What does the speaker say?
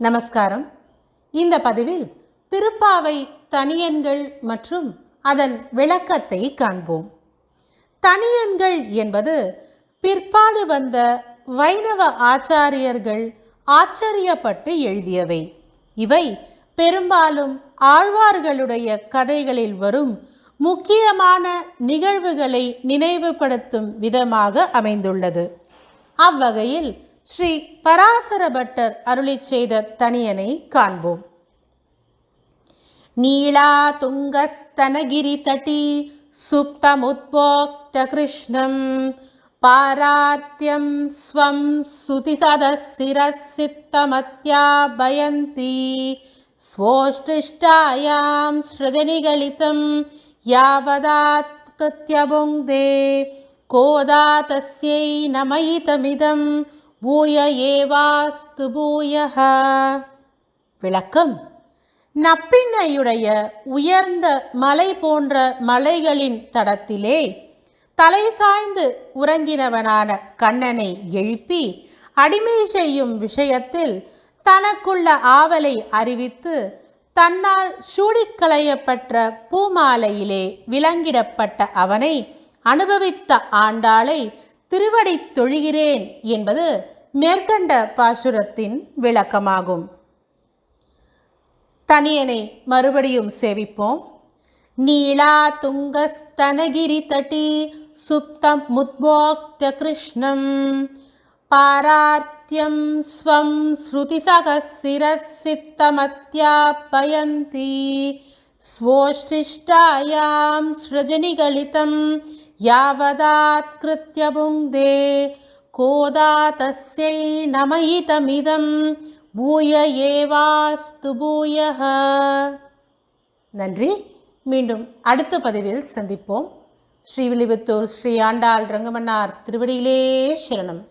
நமஸ்காரம். இந்த பதிவில் திருப்பாவை தனியன்கள் மற்றும் அதன் விளக்கத்தை காண்போம். தனியன்கள் என்பது பிற்பாடு வந்த வைணவ ஆச்சாரியர்கள் ஆச்சரியப்பட்டு எழுதியவை. இவை பெரும்பாலும் ஆழ்வார்களுடைய கதைகளில் வரும் முக்கியமான நிகழ்வுகளை நினைவுபடுத்தும் விதமாக அமைந்துள்ளது. அவ்வகையில் ஸ்ரீ பராசர பட்டர் அருளிச் செய்த தனியனை காண்போம். நீளா துங்கஸ்தனகிரி தட்டி சுப்தமுத்போக்த கிருஷ்ணம் பாராத்யம் ஸ்வம் சுதிசதசிரசித்தமத்யாபயந்தி ஸ்வோஷ்டிஷ்டாயாம் ஸ்ருஜனிகலிதம் யாவதாத் கிருத்யபுங்தே கோதா தஸ்யை நமயிதமிதம் பூய ஏவாஸ்து பூயஹ. விளக்கம்: நப்பின்னையுடைய உயர்ந்த மலை போன்ற மலைகளின் தடத்திலே தலை சாய்ந்து உறங்கினவனான கண்ணனை எழுப்பி அடிமை செய்யும் விஷயத்தில் தனக்குள்ள ஆவலை அறிவித்து தன்னால் சூடிக்களையப்பட்ட பூமாலையிலே விலங்கிடப்பட்ட அவனை அனுபவித்த ஆண்டாளை திருவடி தொழுகிறேன் என்பது மேற்கண்ட பாசுரத்தின் விளக்கமாகும். தனியனை மறுபடியும் சேவிப்போம். நீளா துங்கஸ்தனகிரி தட்டி சுப்தம் முத்போக்த கிருஷ்ணம் பாராத்யம் ஸ்வம் ஸ்ருதிசகசிரசித்தமத்யாபயந்தி ஸ்வோஷ்டிஷ்டாயாம் ஸ்ருஜனிகலிதம் யாவதாத் கிருத்யபுங்தே கோதா தஸ்யை நமயிதமிதம் பூய ஏவாஸ்து பூயஹ. நன்றி. மீண்டும் அடுத்த பதிவில் சந்திப்போம். ஸ்ரீவில்லிபுத்தூர் ஸ்ரீ ஆண்டாள் ரங்கமன்னார் திருவடியிலே சரணம்.